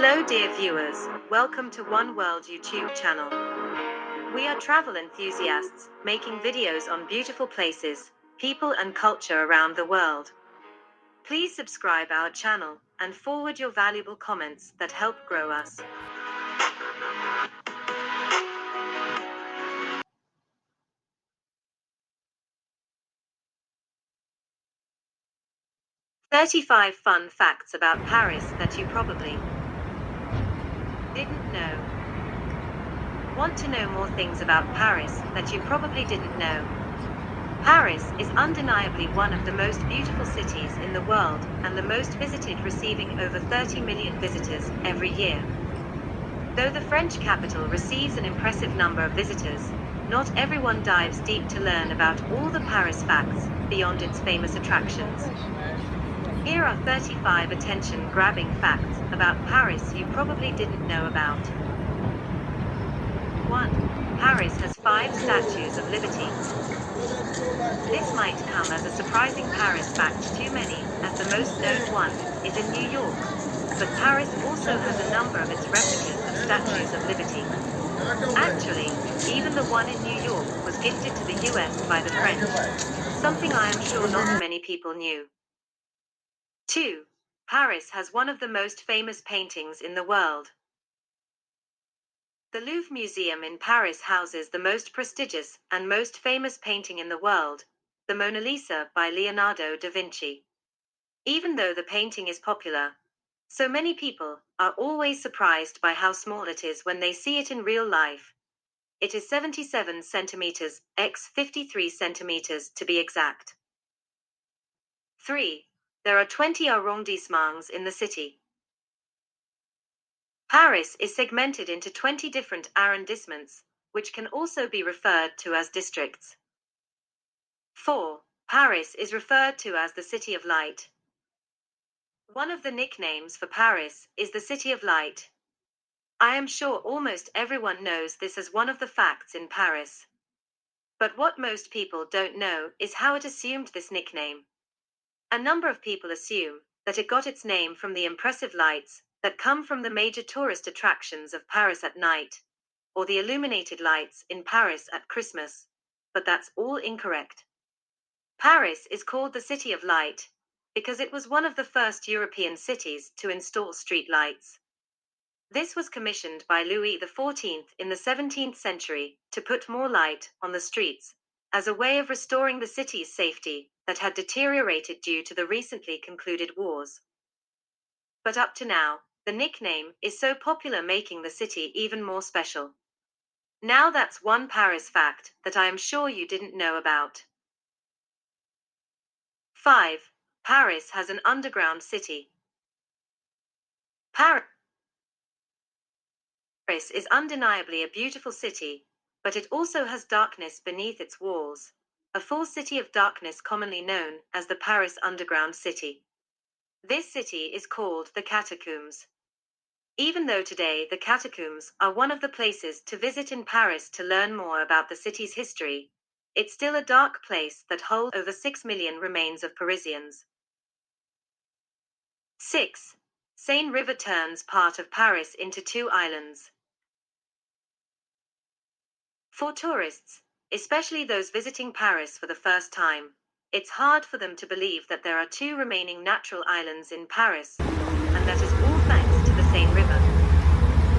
Hello dear viewers, welcome to One World YouTube channel. We are travel enthusiasts, making videos on beautiful places, people and culture around the world. Please subscribe our channel, and forward your valuable comments that help grow us. "35 fun facts about Paris that you probably didn't know." Want to know more things about Paris that you probably didn't know? Paris is undeniably one of the most beautiful cities in the world, and the most visited, receiving over 30 million visitors every year. Though the French capital receives an impressive number of visitors, not everyone dives deep to learn about all the Paris facts beyond its famous attractions. Here are 35 attention-grabbing facts about Paris you probably didn't know about. 1. Paris has 5 statues of liberty. This might come as a surprising Paris fact to many, as the most known one is in New York. But Paris also has a number of its replicas of statues of liberty. Actually, even the one in New York was gifted to the US by the French, something I am sure not many people knew. 2. Paris has one of the most famous paintings in the world. The Louvre Museum in Paris houses the most prestigious and most famous painting in the world, the Mona Lisa by Leonardo da Vinci. Even though the painting is popular, so many people are always surprised by how small it is when they see it in real life. It is 77 centimeters x 53 centimeters to be exact. 3. There are 20 arrondissements in the city. Paris is segmented into 20 different arrondissements, which can also be referred to as districts. 4. Paris is referred to as the City of Light. One of the nicknames for Paris is the City of Light. I am sure almost everyone knows this as one of the facts in Paris. But what most people don't know is how it assumed this nickname. A number of people assume that it got its name from the impressive lights that come from the major tourist attractions of Paris at night, or the illuminated lights in Paris at Christmas. But that's all incorrect. Paris is called the City of Light because it was one of the first European cities to install street lights. This was commissioned by Louis XIV in the 17th century to put more light on the streets, as a way of restoring the city's safety that had deteriorated due to the recently concluded wars. But up to now, the nickname is so popular, making the city even more special. Now that's one Paris fact that I am sure you didn't know about. 5. Paris has an underground city. Paris is undeniably a beautiful city, but it also has darkness beneath its walls. A full city of darkness, commonly known as the Paris Underground City. This city is called the Catacombs. Even though today the catacombs are one of the places to visit in Paris to learn more about the city's history, it's still a dark place that holds over 6 million remains of Parisians. 6. Seine River turns part of Paris into 2 islands. For tourists, especially those visiting Paris for the first time, it's hard for them to believe that there are 2 remaining natural islands in Paris, and that is all thanks to the Seine River.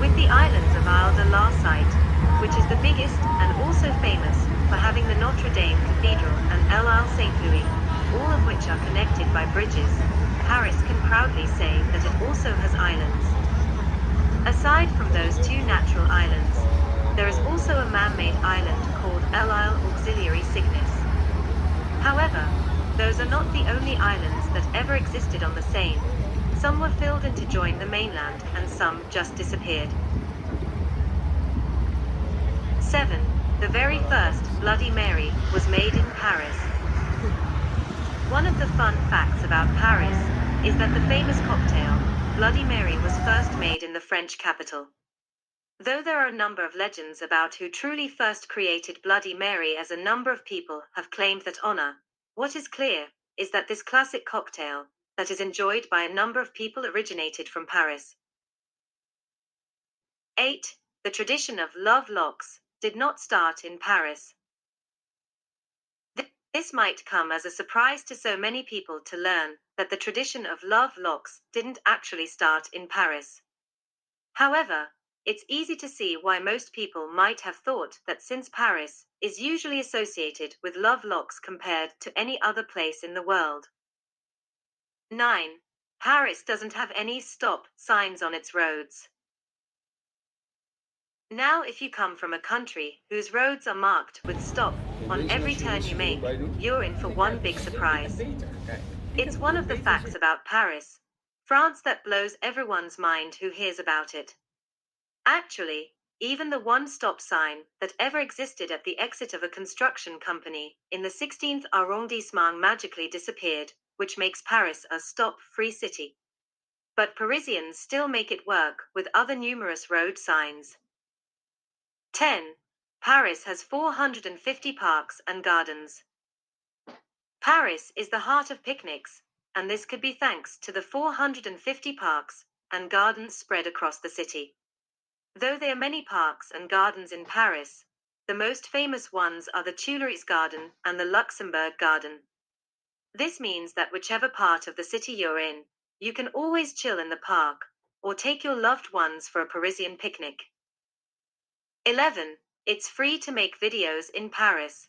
With the islands of Isle de la Cite, which is the biggest and also famous for having the Notre Dame Cathedral, and L'Isle Saint-Louis, all of which are connected by bridges, Paris can proudly say that it also has islands. Aside from those 2 natural islands, there is also a man-made island called L'Isle Auxiliary Cygnus. However, those are not the only islands that ever existed on the Seine. Some were filled in to join the mainland, and some just disappeared. 7. The very first Bloody Mary was made in Paris. One of the fun facts about Paris is that the famous cocktail, Bloody Mary, was first made in the French capital. Though there are a number of legends about who truly first created Bloody Mary, as a number of people have claimed that honor, what is clear is that this classic cocktail that is enjoyed by a number of people originated from Paris. 8. The tradition of love locks did not start in Paris. This might come as a surprise to so many people to learn that the tradition of love locks didn't actually start in Paris. However, it's easy to see why most people might have thought that since Paris is usually associated with love locks compared to any other place in the world. 9. Paris doesn't have any stop signs on its roads. Now, if you come from a country whose roads are marked with stop on every turn you make, you're in for one big surprise. It's one of the facts about Paris, France that blows everyone's mind who hears about it. Actually, even the one stop sign that ever existed at the exit of a construction company in the 16th arrondissement magically disappeared, which makes Paris a stop-free city. But Parisians still make it work with other numerous road signs. 10. Paris has 450 parks and gardens. Paris is the heart of picnics, and this could be thanks to the 450 parks and gardens spread across the city. Though there are many parks and gardens in Paris, the most famous ones are the Tuileries Garden and the Luxembourg Garden. This means that whichever part of the city you're in, you can always chill in the park or take your loved ones for a Parisian picnic. 11. It's free to make videos in Paris.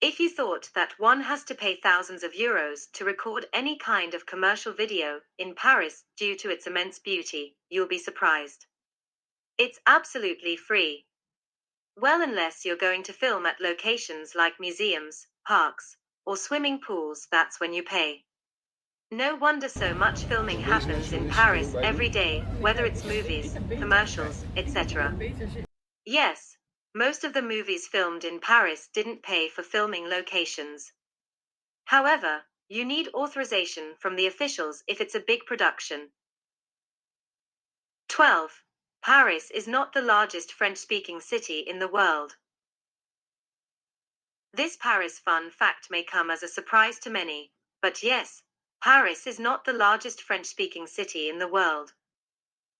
If you thought that one has to pay thousands of euros to record any kind of commercial video in Paris due to its immense beauty, you'll be surprised. It's absolutely free. Well, unless you're going to film at locations like museums, parks, or swimming pools, that's when you pay. No wonder so much filming happens in Paris every day, whether it's movies, commercials, etc. Yes, most of the movies filmed in Paris didn't pay for filming locations. However, you need authorization from the officials if it's a big production. 12. Paris is not the largest French-speaking city in the world. This Paris fun fact may come as a surprise to many, but yes, Paris is not the largest French-speaking city in the world.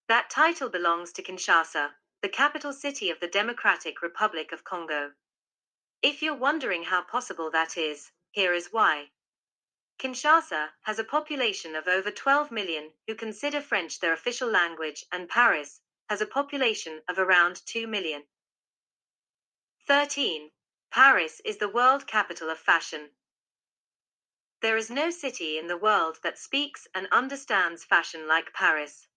That title belongs to Kinshasa, the capital city of the Democratic Republic of Congo. If you're wondering how possible that is, here is why. Kinshasa has a population of over 12 million who consider French their official language, and Paris has a population of around 2 million. 13. Paris is the world capital of fashion. There is no city in the world that speaks and understands fashion like Paris.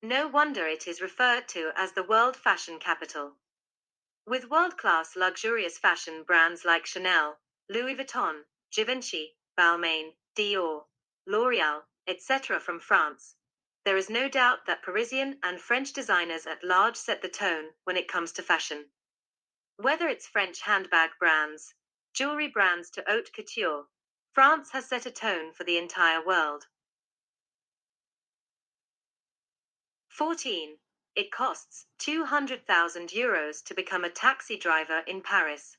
No wonder it is referred to as the world fashion capital. With world-class luxurious fashion brands like Chanel, Louis Vuitton, Givenchy, Balmain, Dior, L'Oréal, etc. from France, there is no doubt that Parisian and French designers at large set the tone when it comes to fashion. Whether it's French handbag brands, jewelry brands to haute couture, France has set a tone for the entire world. 14. It costs 200,000 euros to become a taxi driver in Paris.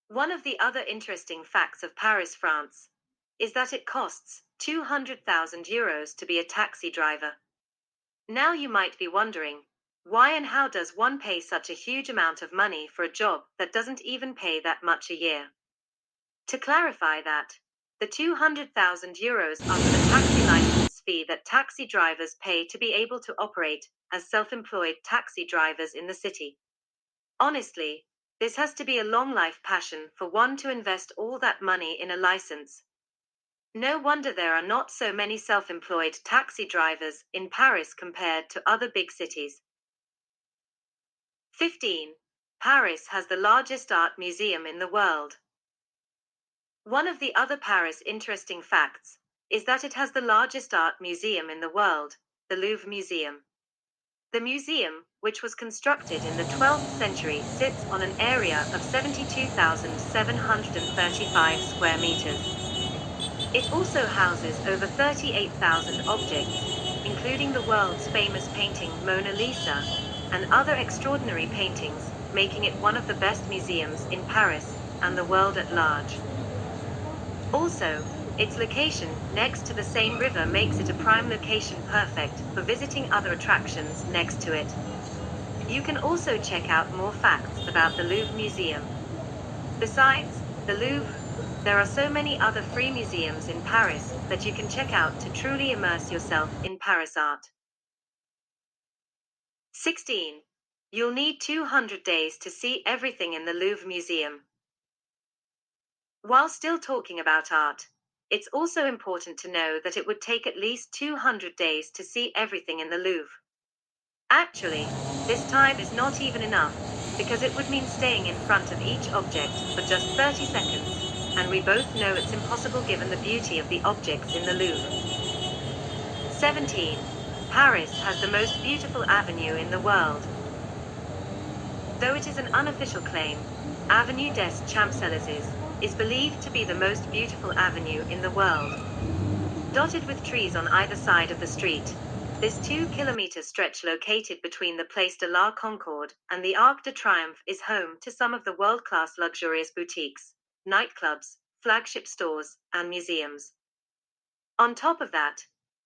One of the other interesting facts of Paris, France, is that it costs 200,000 euros to be a taxi driver. Now you might be wondering, why and how does one pay such a huge amount of money for a job that doesn't even pay that much a year? To clarify that, the 200,000 euros are for the taxi license fee that taxi drivers pay to be able to operate as self-employed taxi drivers in the city. Honestly, this has to be a long-life passion for one to invest all that money in a license. No wonder there are not so many self-employed taxi drivers in Paris compared to other big cities. 15. Paris has the largest art museum in the world. One of the other Paris interesting facts is that it has the largest art museum in the world, the Louvre Museum. The museum, which was constructed in the 12th century, sits on an area of 72,735 square meters. It also houses over 38,000 objects, including the world's famous painting Mona Lisa, and other extraordinary paintings, making it one of the best museums in Paris and the world at large. Also, Its location next to the Seine River makes it a prime location perfect for visiting other attractions next to it. You can also check out more facts about the Louvre Museum. Besides the Louvre, there are so many other free museums in Paris that you can check out to truly immerse yourself in Paris art. 16. You'll need 200 days to see everything in the Louvre Museum. While still talking about art, it's also important to know that it would take at least 200 days to see everything in the Louvre. Actually, this time is not even enough, because it would mean staying in front of each object for just 30 seconds, and we both know it's impossible given the beauty of the objects in the Louvre. 17. Paris has the most beautiful avenue in the world. Though it is an unofficial claim, Avenue des Champs-Élysées is believed to be the most beautiful avenue in the world. Dotted with trees on either side of the street, this 2-kilometer stretch located between the Place de la Concorde and the Arc de Triomphe is home to some of the world-class luxurious boutiques, nightclubs, flagship stores, and museums. On top of that,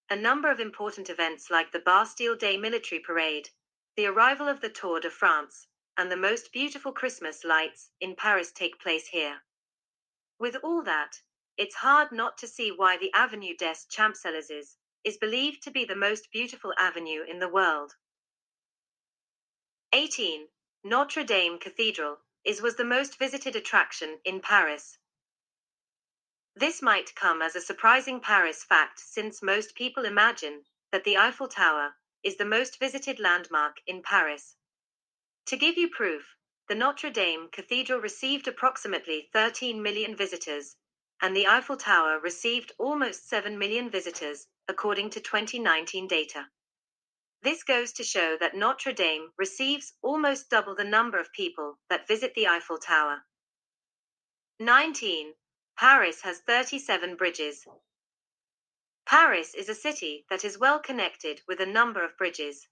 a number of important events like the Bastille Day military parade, the arrival of the Tour de France, and the most beautiful Christmas lights in Paris take place here. With all that, it's hard not to see why the Avenue des Champs-Élysées is believed to be the most beautiful avenue in the world. 18. Notre Dame Cathedral was the most visited attraction in Paris. This might come as a surprising Paris fact since most people imagine that the Eiffel Tower is the most visited landmark in Paris. To give you proof, the Notre Dame Cathedral received approximately 13 million visitors, and the Eiffel Tower received almost 7 million visitors, according to 2019 data. This goes to show that Notre Dame receives almost double the number of people that visit the Eiffel Tower. 19. Paris has 37 bridges. Paris is a city that is well connected with a number of bridges.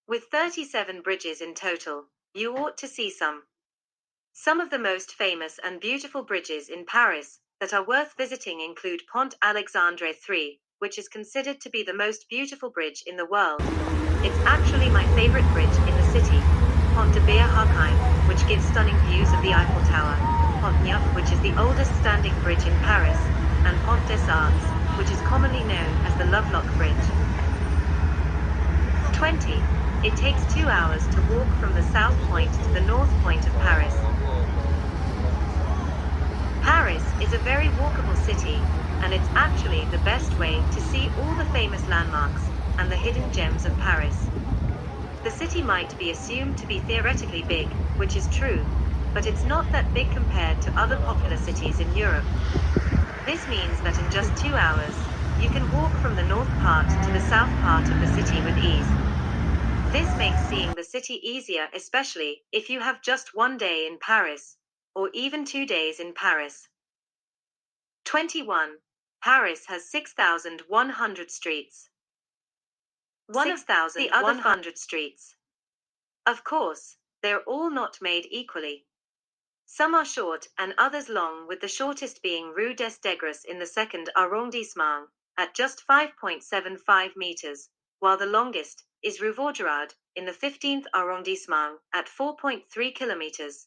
With 37 bridges in total, you ought to see some. Some of the most famous and beautiful bridges in Paris that are worth visiting include Pont Alexandre III, which is considered to be the most beautiful bridge in the world. It's actually my favorite bridge in the city. Pont de Beer-Harkheim, which gives stunning views of the Eiffel Tower. Pont Neuf, which is the oldest standing bridge in Paris. And Pont des Arts, which is commonly known as the Lovelock Bridge. 20. It takes 2 hours to walk from the south point to the north point of Paris. Paris is a very walkable city, and it's actually the best way to see all the famous landmarks and the hidden gems of Paris. The city might be assumed to be theoretically big, which is true, but it's not that big compared to other popular cities in Europe. This means that in just 2 hours, you can walk from the north part to the south part of the city with ease. This makes seeing the city easier, especially if you have just 1 day in Paris, or even 2 days in Paris. 21. Paris has 6,100 streets. One of the other 100 streets. Of course, they're all not made equally. Some are short and others long, with the shortest being Rue des Degres in the 2nd arrondissement, at just 5.75 meters, while the longest is Rue Vaugirard in the 15th arrondissement at 4.3 kilometers,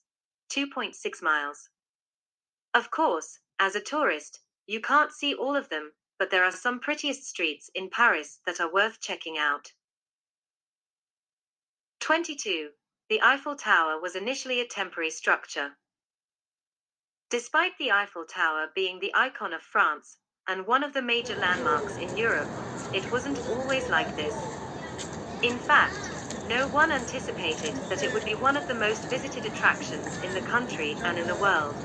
2.6 miles. Of course, as a tourist, you can't see all of them, but there are some prettiest streets in Paris that are worth checking out. 22. The Eiffel Tower was initially a temporary structure. Despite the Eiffel Tower being the icon of France and one of the major landmarks in Europe, it wasn't always like this. In fact, no one anticipated that it would be one of the most visited attractions in the country and in the world.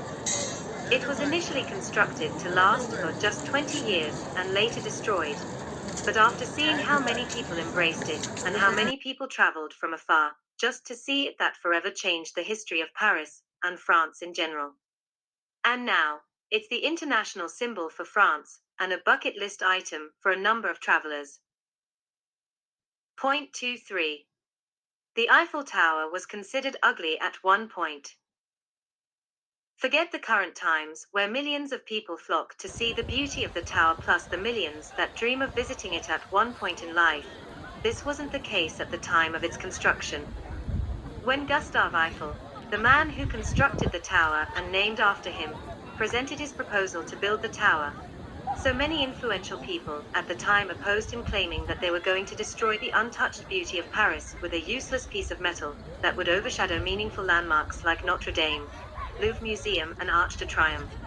It was initially constructed to last for just 20 years and later destroyed. But after seeing how many people embraced it and how many people traveled from afar just to see it, that forever changed the history of Paris and France in general. And now, it's the international symbol for France and a bucket list item for a number of travelers. Point 23. The Eiffel Tower was considered ugly at one point. Forget the current times where millions of people flock to see the beauty of the tower plus the millions that dream of visiting it at one point in life. This wasn't the case at the time of its construction. When Gustav Eiffel, the man who constructed the tower and named after him, presented his proposal to build the tower, so many influential people at the time opposed him, claiming that they were going to destroy the untouched beauty of Paris with a useless piece of metal that would overshadow meaningful landmarks like Notre Dame, Louvre Museum, and Arc de Triomphe.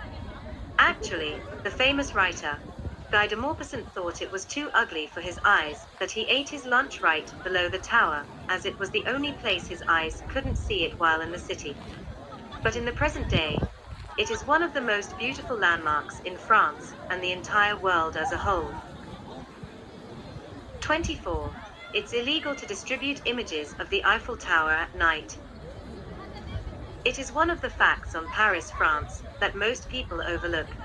Actually, the famous writer, Guy de Maupassant, thought it was too ugly for his eyes that he ate his lunch right below the tower, as it was the only place his eyes couldn't see it while in the city. But in the present day, it is one of the most beautiful landmarks in France and the entire world as a whole. 24. It's illegal to distribute images of the Eiffel Tower at night. It is one of the facts on Paris, France, that most people overlook.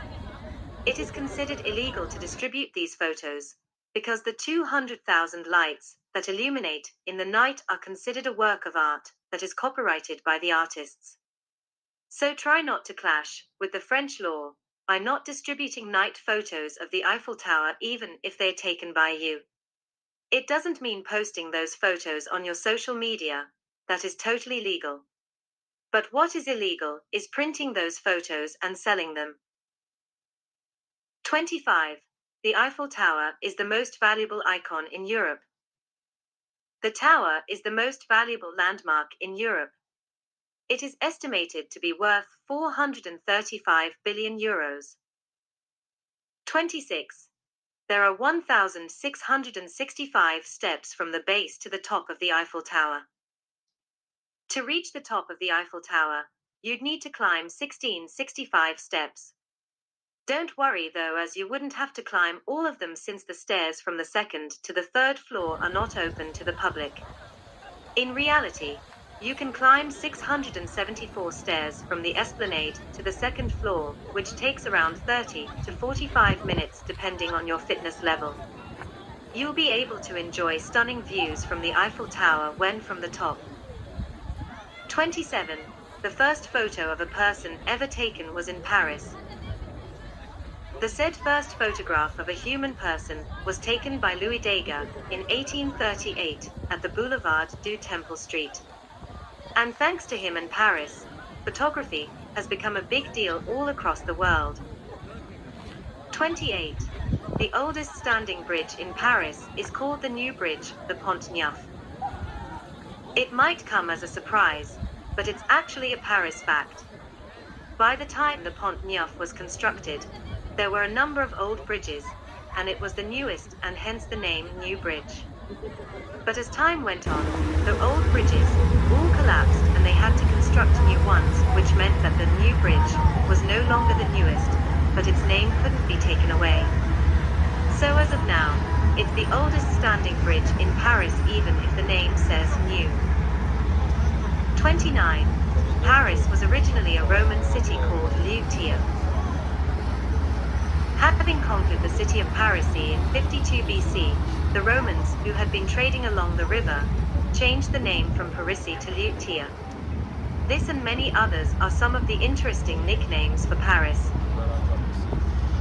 It is considered illegal to distribute these photos because the 200,000 lights that illuminate in the night are considered a work of art that is copyrighted by the artists. So try not to clash with the French law by not distributing night photos of the Eiffel Tower, even if they're taken by you. It doesn't mean posting those photos on your social media. That is totally legal. But what is illegal is printing those photos and selling them. 25. The Eiffel Tower is the most valuable icon in Europe. The tower is the most valuable landmark in Europe. It is estimated to be worth 435 billion euros. 26. There are 1,665 steps from the base to the top of the Eiffel Tower. To reach the top of the Eiffel Tower, you'd need to climb 1,665 steps. Don't worry though, as you wouldn't have to climb all of them, since the stairs from the second to the third floor are not open to the public. In reality, you can climb 674 stairs from the esplanade to the second floor, which takes around 30 to 45 minutes depending on your fitness level. You'll be able to enjoy stunning views from the Eiffel Tower when from the top. 27. The first photo of a person ever taken was in Paris. The said first photograph of a human person was taken by Louis Degas in 1838 at the Boulevard du Temple Street. And thanks to him and Paris, photography has become a big deal all across the world. 28. The oldest standing bridge in Paris is called the New Bridge, the Pont Neuf. It might come as a surprise, but it's actually a Paris fact. By the time the Pont Neuf was constructed, there were a number of old bridges, and it was the newest, and hence the name New Bridge. But as time went on, the old bridges all collapsed and they had to construct new ones, which meant that the New Bridge was no longer the newest, but its name couldn't be taken away. So as of now, it's the oldest standing bridge in Paris, even if the name says new. 29. Paris was originally a Roman city called Touropia. Having conquered the city of Parisy in 52 BC, the Romans, who had been trading along the river, changed the name from Parisy to Touropia. This and many others are some of the interesting nicknames for Paris.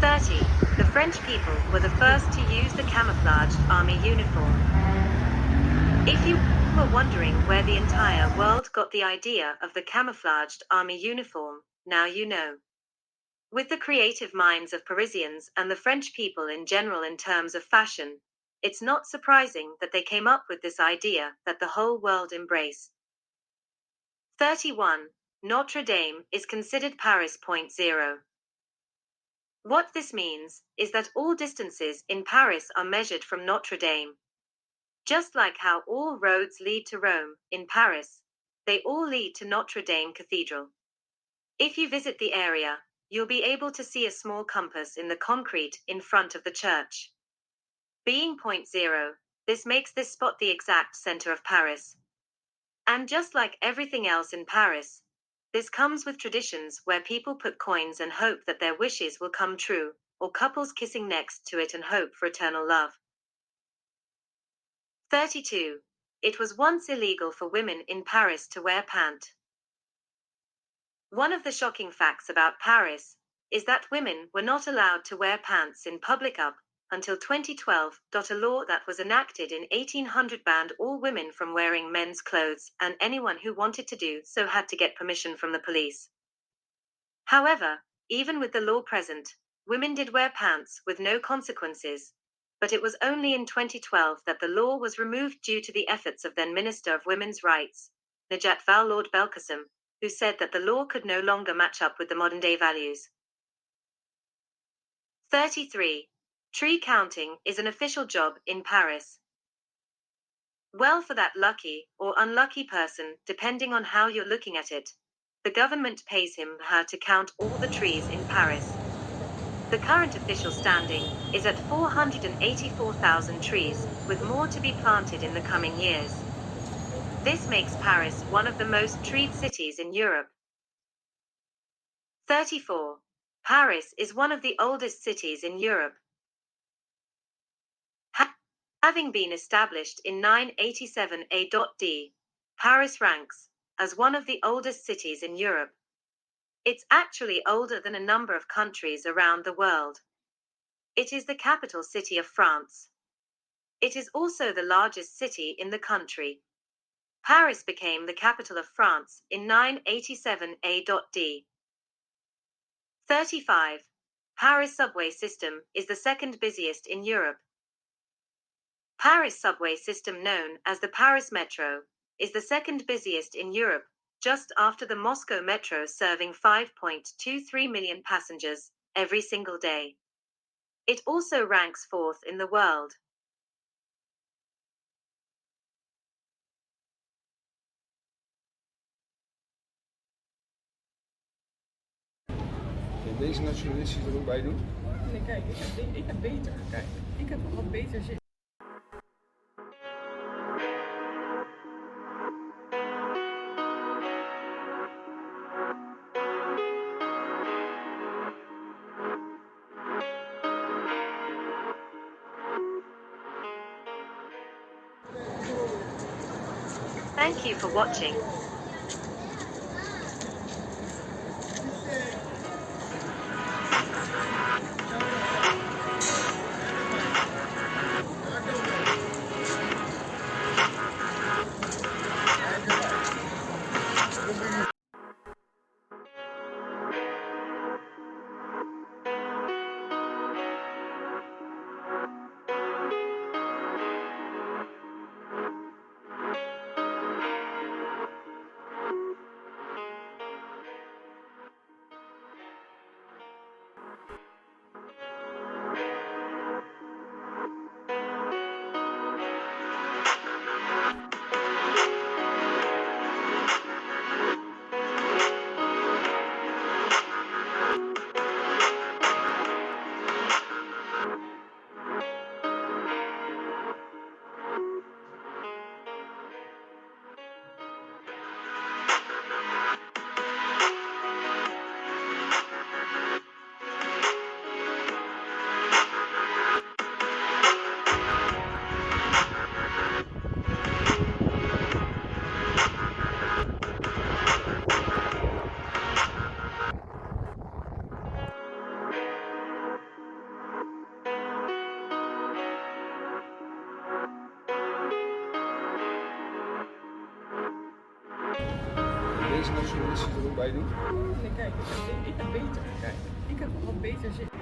30. The French people were the first to use the camouflaged army uniform. If you were wondering where the entire world got the idea of the camouflaged army uniform, now you know. With the creative minds of Parisians and the French people in general in terms of fashion, it's not surprising that they came up with this idea that the whole world embrace. 31. Notre Dame is considered Paris Point Zero. What this means is that all distances in Paris are measured from Notre Dame. Just like how all roads lead to Rome in Paris, they all lead to Notre Dame Cathedral. If you visit the area, you'll be able to see a small compass in the concrete in front of the church. Being point zero, this makes this spot the exact center of Paris. And just like everything else in Paris, this comes with traditions where people put coins and hope that their wishes will come true, or couples kissing next to it and hope for eternal love. 32. It was once illegal for women in Paris to wear pant. One of the shocking facts about Paris is that women were not allowed to wear pants in public up until 2012. A law that was enacted in 1800 banned all women from wearing men's clothes, and anyone who wanted to do so had to get permission from the police. However, even with the law present, women did wear pants with no consequences. But it was only in 2012 that the law was removed due to the efforts of then Minister of Women's Rights, Najat Lord Belkacem, who said that the law could no longer match up with the modern-day values. 33. Tree counting is an official job in Paris. Well, for that lucky or unlucky person, depending on how you're looking at it, the government pays him or her to count all the trees in Paris. The current official standing is at 484,000 trees, with more to be planted in the coming years. This makes Paris one of the most treed cities in Europe. 34. Paris is one of the oldest cities in Europe. Having been established in 987 AD, Paris ranks as one of the oldest cities in Europe. It's actually older than a number of countries around the world. It is the capital city of France. It is also the largest city in the country. Paris became the capital of France in 987 AD. 35. Paris subway system is the second busiest in Europe. Paris subway system, known as the Paris Metro, is the second busiest in Europe, just after the Moscow Metro, serving 5.23 million passengers every single day. It also ranks fourth in the world. Deze nationalistische er ook bij doen? Nee, kijk, ik heb beter. Kijk, ik heb nog wat beter zin. Thank you for watching. Deze nationalistische er ook bij doen? Nee, kijk, ik heb beter. Kijk, ik heb nog wat beter zin.